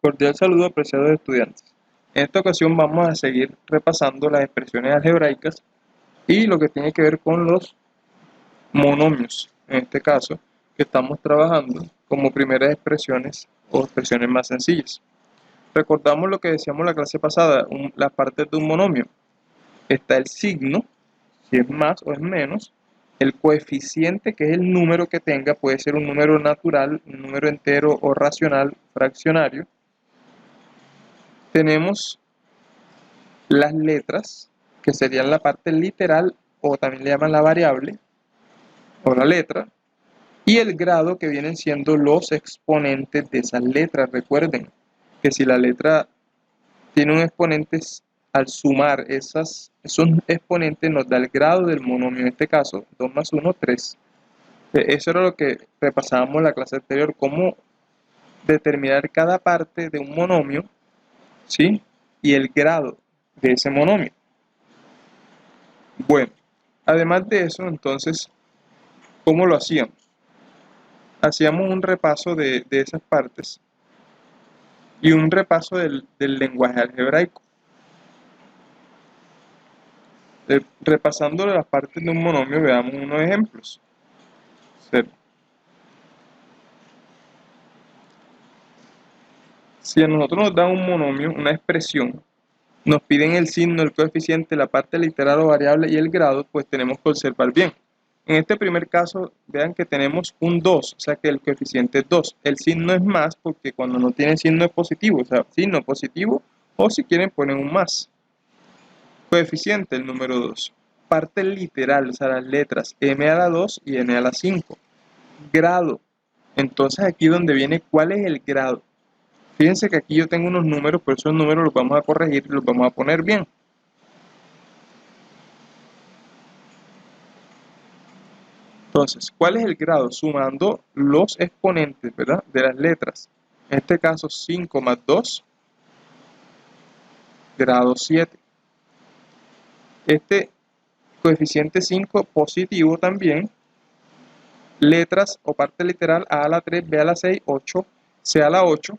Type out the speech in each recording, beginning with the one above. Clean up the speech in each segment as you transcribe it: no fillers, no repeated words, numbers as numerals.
Cordial saludo, apreciados estudiantes. En esta ocasión vamos a seguir repasando las expresiones algebraicas y lo que tiene que ver con los monomios, en este caso, que estamos trabajando como primeras expresiones o expresiones más sencillas. Recordamos lo que decíamos la clase pasada, las partes de un monomio. Está el signo, si es más o es menos, el coeficiente, que es el número que tenga, puede ser un número natural, un número entero o racional, fraccionario. Tenemos las letras, que serían la parte literal, o también le llaman la variable, o la letra, y el grado, que vienen siendo los exponentes de esas letras. Recuerden que si la letra tiene un exponente, al sumar esos exponentes nos da el grado del monomio, en este caso 2 más 1, 3. Eso era lo que repasábamos en la clase anterior, cómo determinar cada parte de un monomio, ¿sí? Y el grado de ese monomio. Bueno, además de eso, entonces, ¿cómo lo hacíamos? Hacíamos un repaso de esas partes y un repaso del lenguaje algebraico. Repasando las partes de un monomio, veamos unos ejemplos. Si a nosotros nos dan un monomio, una expresión, nos piden el signo, el coeficiente, la parte literal o variable y el grado, pues tenemos que observar bien. En este primer caso, vean que tenemos un 2, o sea que el coeficiente es 2. El signo es más porque cuando no tiene signo es positivo, o sea, signo positivo, o si quieren ponen un más. Coeficiente, el número 2. Parte literal, o sea, las letras m a la 2 y n a la 5. Grado. Entonces aquí donde viene, ¿cuál es el grado? Fíjense que aquí yo tengo unos números, pero esos números los vamos a corregir y los vamos a poner bien. Entonces, ¿cuál es el grado? Sumando los exponentes, ¿verdad?, de las letras. En este caso, 5 más 2, grado 7. Este coeficiente 5 positivo también. Letras o parte literal, A a la 3, B a la 6, 8, C a la 8.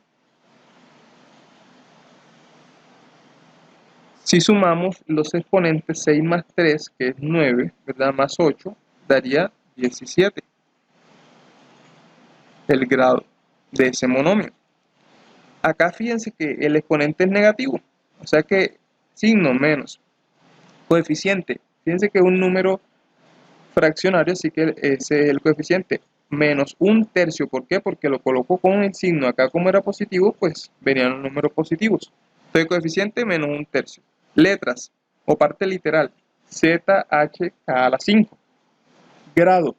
Si sumamos los exponentes 6 más 3, que es 9, ¿verdad?, más 8, daría 17. El grado de ese monomio. Acá fíjense que el exponente es negativo, o sea que signo menos. Coeficiente, fíjense que es un número fraccionario, así que ese es el coeficiente. Menos un tercio, ¿por qué? Porque lo coloco con el signo acá, como era positivo, pues venían los números positivos. Entonces coeficiente menos un tercio. Letras o parte literal, Z, H, K a la 5. Grado,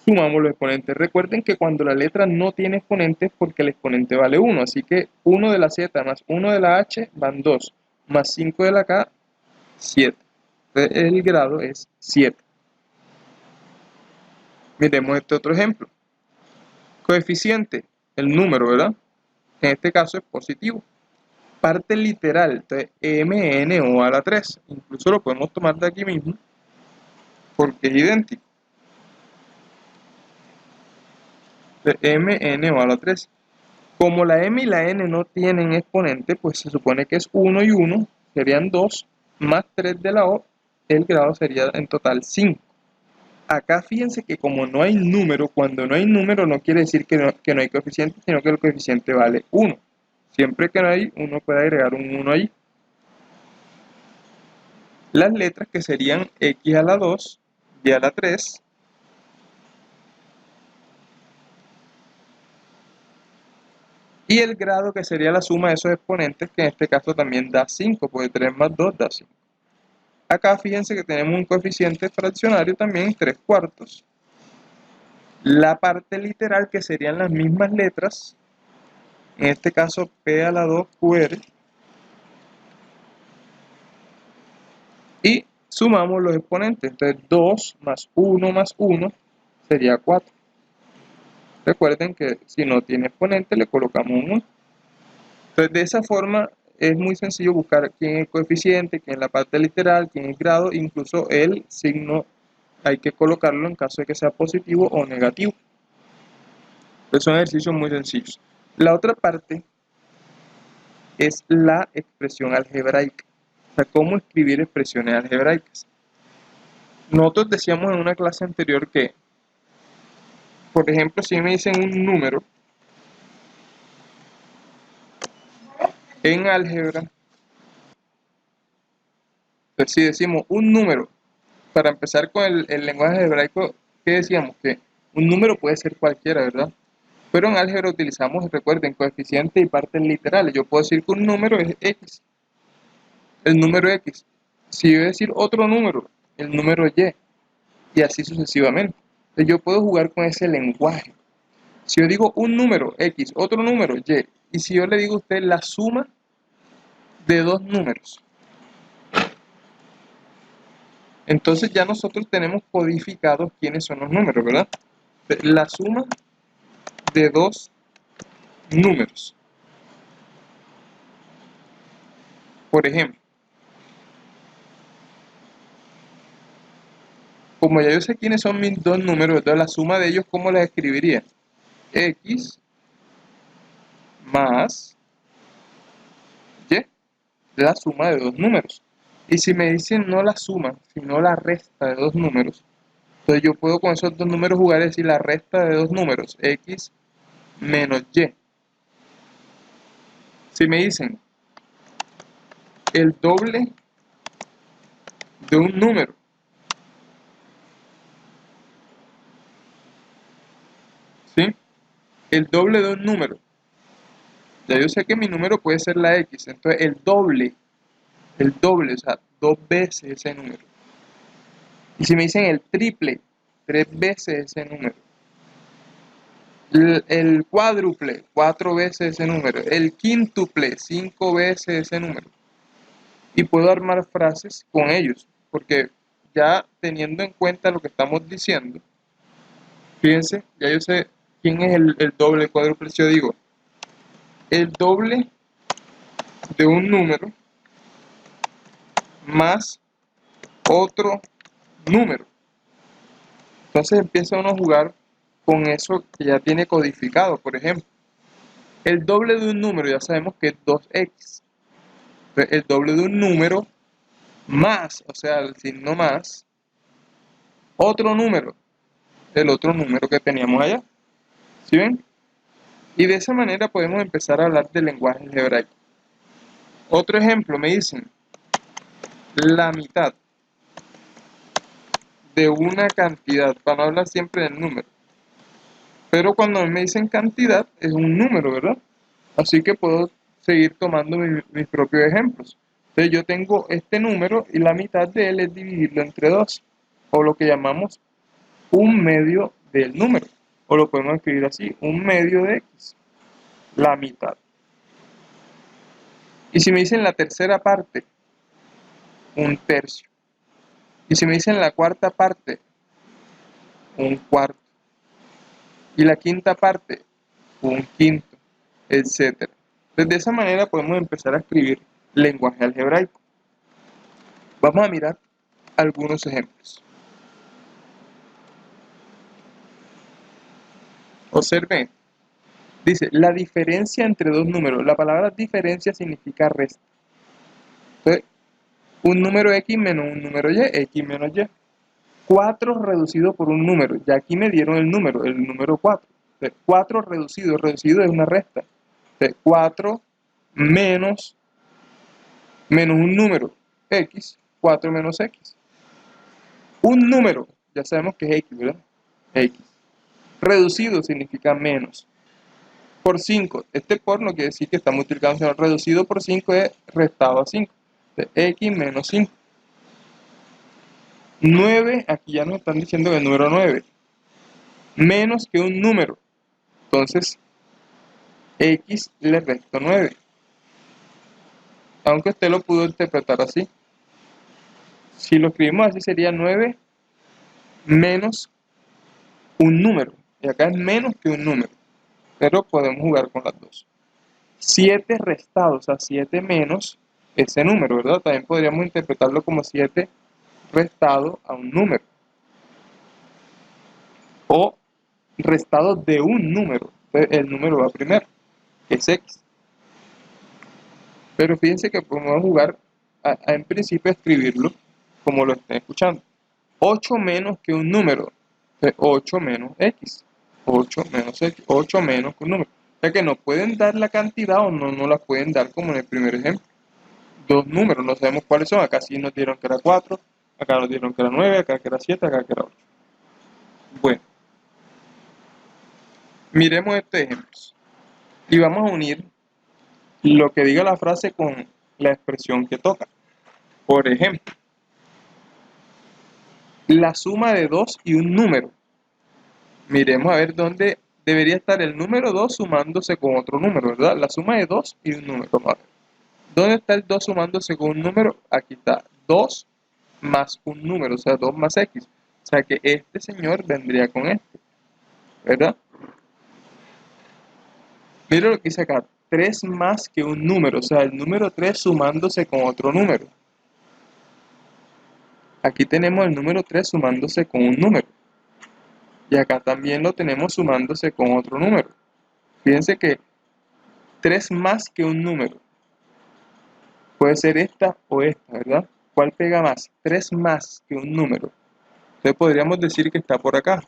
sumamos los exponentes. Recuerden que cuando la letra no tiene exponentes, porque el exponente vale 1, así que 1 de la Z más 1 de la H van 2, más 5 de la K, 7. Entonces el grado es 7. Miremos este otro ejemplo. Coeficiente, el número, ¿verdad? En este caso es positivo. Parte literal, entonces mn o a la 3. Incluso lo podemos tomar de aquí mismo, porque es idéntico. Mn o a la 3. Como la m y la n no tienen exponente, pues se supone que es 1 y 1, serían 2, más 3 de la o, el grado sería en total 5. Acá fíjense que como no hay número, cuando no hay número no quiere decir que no hay coeficiente, sino que el coeficiente vale 1. Siempre que no hay, uno puede agregar un 1 ahí. Las letras, que serían x a la 2, y a la 3, y el grado, que sería la suma de esos exponentes, que en este caso también da 5, porque 3 más 2 da 5. Acá fíjense que tenemos un coeficiente fraccionario también, 3 cuartos. La parte literal, que serían las mismas letras, en este caso P a la 2, QR, y sumamos los exponentes. Entonces 2 más 1 sería 4. Recuerden que si no tiene exponente le colocamos un 1. Entonces de esa forma es muy sencillo buscar quién es el coeficiente, quién es la parte literal, quién es el grado, incluso el signo hay que colocarlo en caso de que sea positivo o negativo. Entonces son ejercicios muy sencillos. La otra parte es la expresión algebraica. O sea, cómo escribir expresiones algebraicas. Nosotros decíamos en una clase anterior que, por ejemplo, si me dicen un número en álgebra, pues si decimos un número, para empezar con el lenguaje algebraico, ¿qué decíamos? Que un número puede ser cualquiera, ¿verdad? Pero en álgebra utilizamos, recuerden, coeficientes y partes literales. Yo puedo decir que un número es x, el número x. Si yo voy a decir otro número, el número y, y así sucesivamente. Entonces yo puedo jugar con ese lenguaje. Si yo digo un número x, otro número y, y si yo le digo a usted la suma de dos números, entonces ya nosotros tenemos codificados quiénes son los números, ¿verdad? La suma de dos números. Por ejemplo, como ya yo sé quiénes son mis dos números, entonces la suma de ellos, ¿cómo la escribiría? X más y, la suma de dos números. Y si me dicen no la suma, sino la resta de dos números, entonces yo puedo con esos dos números jugar y decir la resta de dos números, X menos Y. Si me dicen el doble de un número, ¿sí? El doble de un número. Ya yo sé que mi número puede ser la X, entonces el doble, o sea, dos veces ese número. Y si me dicen el triple, tres veces ese número. El cuádruple, cuatro veces ese número. El quíntuple, cinco veces ese número. Y puedo armar frases con ellos, porque ya teniendo en cuenta lo que estamos diciendo, fíjense, ya yo sé quién es el doble, cuádruple. Si yo digo, el doble de un número más otro número. Entonces empieza uno a jugar con eso que ya tiene codificado. Por ejemplo, el doble de un número ya sabemos que es 2x. Entonces, el doble de un número más, o sea, el signo más, otro número, el otro número que teníamos allá. ¿Sí ven? Y de esa manera podemos empezar a hablar del lenguaje algebraico. Otro ejemplo, me dicen la mitad de una cantidad, para no hablar siempre del número. Pero cuando me dicen cantidad, es un número, ¿verdad? Así que puedo seguir tomando mis propios ejemplos. Entonces yo tengo este número y la mitad de él es dividirlo entre 2, o lo que llamamos un medio del número. O lo podemos escribir así, un medio de x, la mitad. Y si me dicen la tercera parte, un tercio. Y si me dicen la cuarta parte, un cuarto. Y la quinta parte, un quinto, etcétera. Entonces de esa manera podemos empezar a escribir lenguaje algebraico. Vamos a mirar algunos ejemplos. Observen, dice, la diferencia entre dos números. La palabra diferencia significa resta. Entonces, un número x menos un número y, x menos y. 4 reducido por un número. Ya aquí me dieron el número 4. Entonces, 4 reducido, reducido es una resta. Entonces, 4 menos, menos un número, x, 4 menos x. Un número, ya sabemos que es x, ¿verdad? X. Reducido significa menos. Por 5. Este por no quiere decir que está multiplicando, sino reducido por 5 es restado a 5. X menos 5. 9, aquí ya nos están diciendo que el número 9. Menos que un número. Entonces, X le resto 9. Aunque usted lo pudo interpretar así. Si lo escribimos así sería 9 menos un número. Y acá es menos que un número. Pero podemos jugar con las dos. 7 restado, o sea, 7 menos ese número, ¿verdad? También podríamos interpretarlo como 7 restado a un número. O restado de un número. Entonces, el número va primero, que es x. Pero fíjense que podemos jugar en principio a escribirlo como lo estén escuchando. 8 menos que un número. 8 menos x. 8 menos x. 8 menos que un número. O sea que nos pueden dar la cantidad o no la pueden dar como en el primer ejemplo. Dos números, no sabemos cuáles son. Acá sí nos dieron que era 4, acá nos dieron que era 9, acá que era 7, acá que era 8. Bueno, miremos estos ejemplos. Y vamos a unir lo que diga la frase con la expresión que toca. Por ejemplo, la suma de 2 y un número. Miremos a ver dónde debería estar el número 2 sumándose con otro número, ¿verdad? La suma de 2 y un número. Vamos a ver. ¿Dónde está el 2 sumándose con un número? Aquí está. 2 más un número, o sea, 2 más x. O sea que este señor vendría con este, ¿verdad? Mira lo que dice acá. 3 más que un número, o sea, el número 3 sumándose con otro número. Aquí tenemos el número 3 sumándose con un número. Y acá también lo tenemos sumándose con otro número. Fíjense que 3 más que un número. Puede ser esta o esta, ¿verdad? ¿Cuál pega más? 3 más que un número. Entonces podríamos decir que está por acá.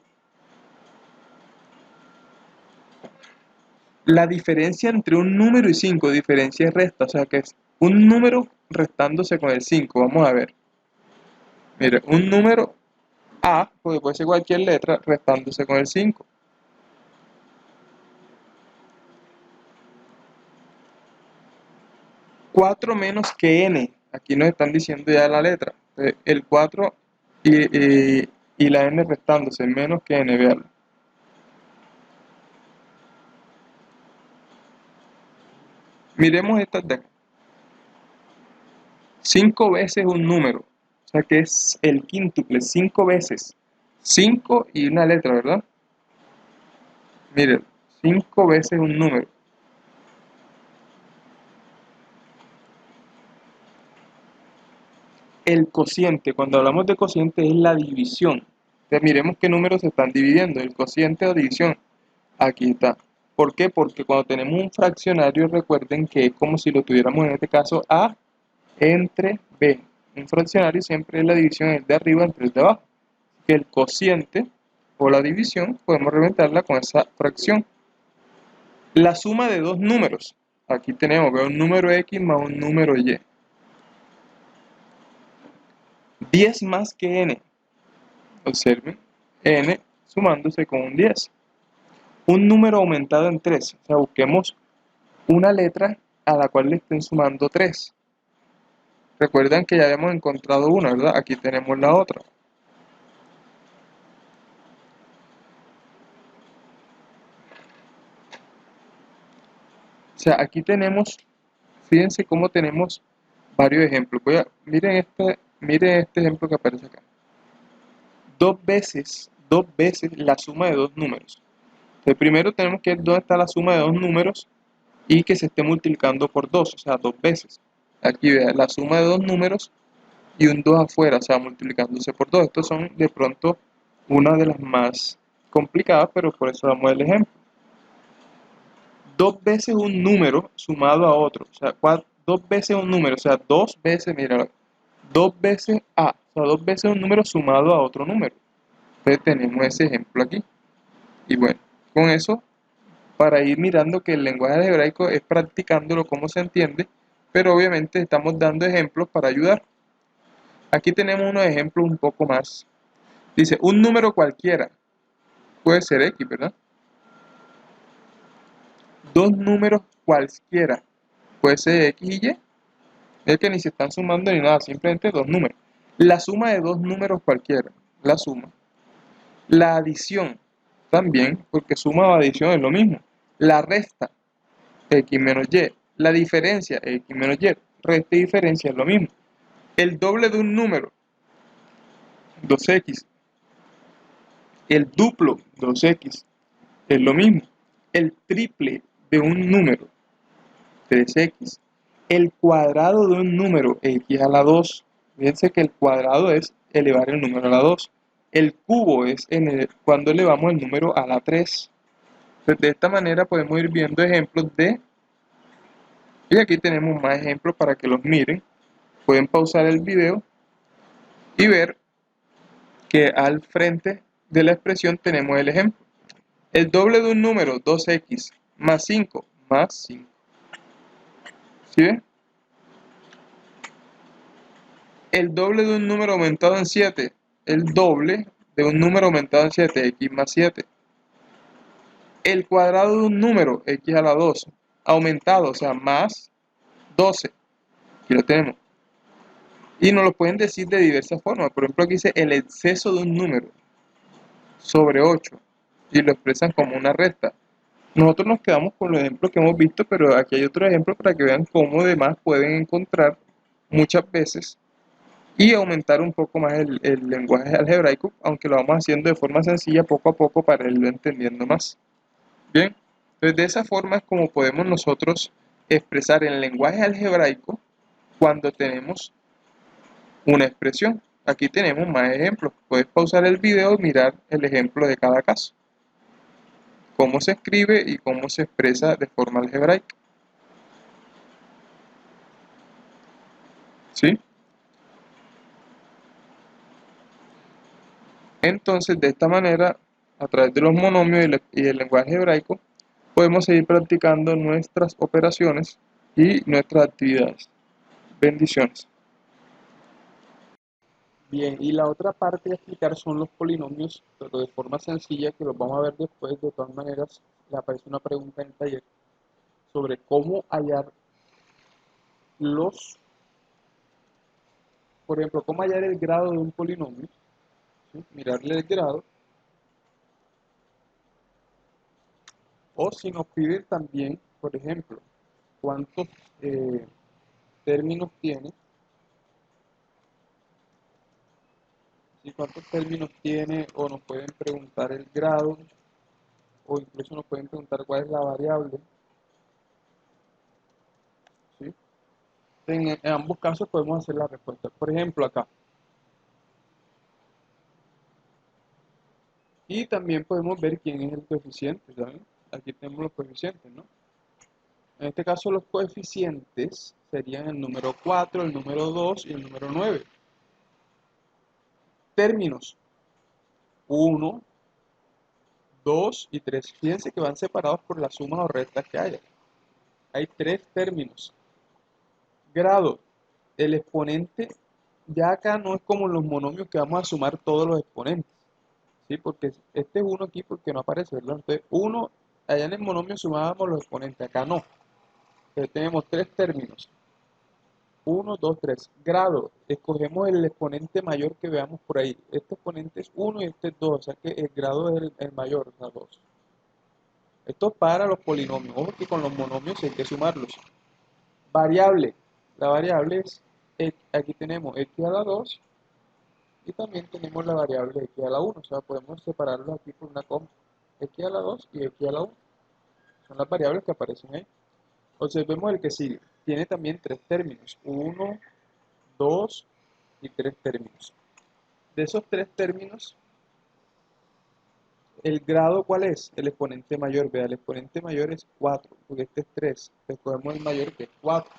La diferencia entre un número y 5, diferencia es resta, o sea que es un número restándose con el 5. Vamos a ver. Mire, un número A, pues puede ser cualquier letra, restándose con el 5. 4 menos que n. Aquí nos están diciendo ya la letra. El 4 y la n restándose, menos que n, veanlo. Miremos estas de acá. 5 veces un número. O sea que es el quíntuple, 5 veces. 5 y una letra, ¿verdad? Miren, 5 veces un número. El cociente, cuando hablamos de cociente, es la división. Entonces, miremos qué números se están dividiendo. El cociente o división. Aquí está. ¿Por qué? Porque cuando tenemos un fraccionario, recuerden que es como si lo tuviéramos en este caso A entre B. Un fraccionario siempre es la división el de arriba entre el de abajo. Que el cociente o la división podemos reventarla con esa fracción. La suma de dos números. Aquí tenemos un número X más un número Y. 10 más que N. Observen. N sumándose con un 10. Un número aumentado en 3. O sea, busquemos una letra a la cual le estén sumando 3. Recuerdan que ya habíamos encontrado una, ¿verdad? Aquí tenemos la otra. O sea, aquí tenemos, fíjense cómo tenemos varios ejemplos. Miren este ejemplo que aparece acá. Dos veces la suma de dos números. Entonces, primero tenemos que ver dónde está la suma de dos números y que se esté multiplicando por 2, o sea, dos veces. Aquí vean la suma de dos números y un 2 afuera, o sea, multiplicándose por 2. Estos son de pronto una de las más complicadas, pero por eso damos el ejemplo. Dos veces un número sumado a otro, o sea, dos veces un número, o sea, dos veces, mira, dos veces A, o sea, dos veces un número sumado a otro número. Entonces tenemos ese ejemplo aquí. Y bueno, con eso, para ir mirando que el lenguaje algebraico es practicándolo como se entiende, pero obviamente estamos dando ejemplos para ayudar. Aquí tenemos unos ejemplos un poco más. Dice, un número cualquiera, puede ser X, ¿verdad? Dos números cualquiera, puede ser X y Y. Es que ni se están sumando ni nada, simplemente dos números. La suma de dos números cualquiera, la suma. La adición, también, porque suma o adición es lo mismo. La resta, X menos Y. La diferencia, X menos Y. Resta y diferencia es lo mismo. El doble de un número, 2X. El duplo, 2X. Es lo mismo. El triple de un número, 3X. El cuadrado de un número, X a la 2. Fíjense que el cuadrado es elevar el número a la 2. El cubo es cuando elevamos el número a la 3. Pues de esta manera podemos ir viendo ejemplos de Y aquí tenemos más ejemplos para que los miren. Pueden pausar el video y ver que al frente de la expresión tenemos el ejemplo. El doble de un número, 2x, más 5, más 5. ¿Sí ven? El doble de un número aumentado en 7, el doble de un número aumentado en 7, x más 7. El cuadrado de un número, x a la 2, aumentado, o sea, más 12. Aquí lo tenemos. Y nos lo pueden decir de diversas formas. Por ejemplo, aquí dice el exceso de un número sobre 8 y lo expresan como una resta. Nosotros nos quedamos con los ejemplos que hemos visto, pero aquí hay otro ejemplo para que vean cómo además pueden encontrar muchas veces y aumentar un poco más el lenguaje algebraico, aunque lo vamos haciendo de forma sencilla poco a poco para irlo entendiendo más. Bien, entonces de esa forma es como podemos nosotros expresar en el lenguaje algebraico cuando tenemos una expresión. Aquí tenemos más ejemplos. Puedes pausar el video y mirar el ejemplo de cada caso. Cómo se escribe y cómo se expresa de forma algebraica. ¿Sí? Entonces, de esta manera, a través de los monomios y el lenguaje algebraico, podemos seguir practicando nuestras operaciones y nuestras actividades. Bendiciones. Bien, y la otra parte de explicar son los polinomios, pero de forma sencilla, que los vamos a ver después. De todas maneras, le aparece una pregunta en el taller sobre cómo hallar los, por ejemplo, cómo hallar el grado de un polinomio, ¿sí? Mirarle el grado, o si nos piden también, por ejemplo, cuántos términos tiene, ¿sí? Cuántos términos tiene, o nos pueden preguntar el grado, o incluso nos pueden preguntar cuál es la variable, ¿sí? En ambos casos podemos hacer la respuesta. Por ejemplo, acá. Y también podemos ver quién es el coeficiente, ¿saben? Aquí tenemos los coeficientes, ¿no? En este caso los coeficientes serían el número 4, el número 2 y el número 9. Términos 1, 2 y 3. Fíjense que van separados por las sumas o restas que haya. Hay 3 términos. Grado. El exponente, ya acá no es como en los monomios que vamos a sumar todos los exponentes. ¿Sí? Porque este es 1 aquí porque no aparece, ¿verdad? Entonces 1, allá en el monomio sumábamos los exponentes, acá no. Entonces tenemos 3 términos. 1, 2, 3. Grado. Escogemos el exponente mayor que veamos por ahí. Este exponente es 1 y este es 2. O sea que el grado es el mayor, o sea, 2. Esto es para los polinomios. Ojo que con los monomios hay que sumarlos. Variable. La variable es, aquí tenemos x a la 2 y también tenemos la variable x a la 1. O sea, podemos separarlos aquí por una coma. X a la 2 y x a la 1. Son las variables que aparecen ahí. Observemos el que sigue. Tiene también 3 términos. 1, 2 y 3 términos. De esos 3 términos, ¿el grado cuál es? El exponente mayor. Vea, el exponente mayor es 4, porque este es 3. Escogemos el mayor que es 4.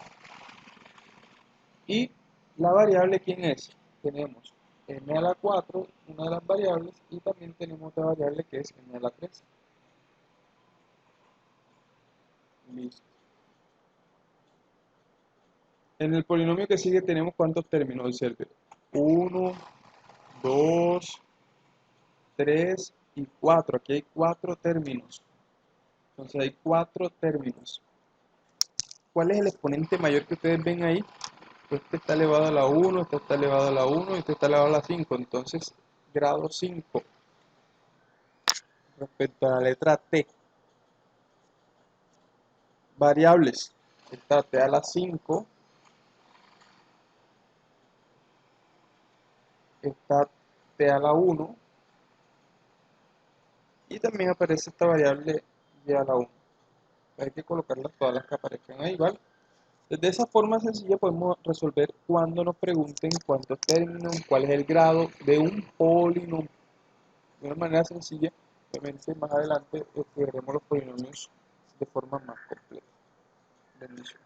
Y la variable, ¿quién es? Tenemos m a la 4, una de las variables, y también tenemos otra variable que es m a la 3. Listo. En el polinomio que sigue tenemos ¿cuántos términos? Observe. 1, 2, 3 y 4. Aquí hay 4 términos. Entonces hay 4 términos. ¿Cuál es el exponente mayor que ustedes ven ahí? Este está elevado a la 1, este está elevado a la 1 y este está elevado a la 5. Entonces, grado 5. Respecto a la letra T. Variables. Está T a la 5. Está T a la 1. Y también aparece esta variable Y a la 1. Hay que colocarlas todas las que aparezcan ahí, ¿vale? De esa forma sencilla podemos resolver cuando nos pregunten cuántos términos, cuál es el grado de un polinomio. De una manera sencilla, obviamente más adelante veremos los polinomios de forma más completa. Bendiciones.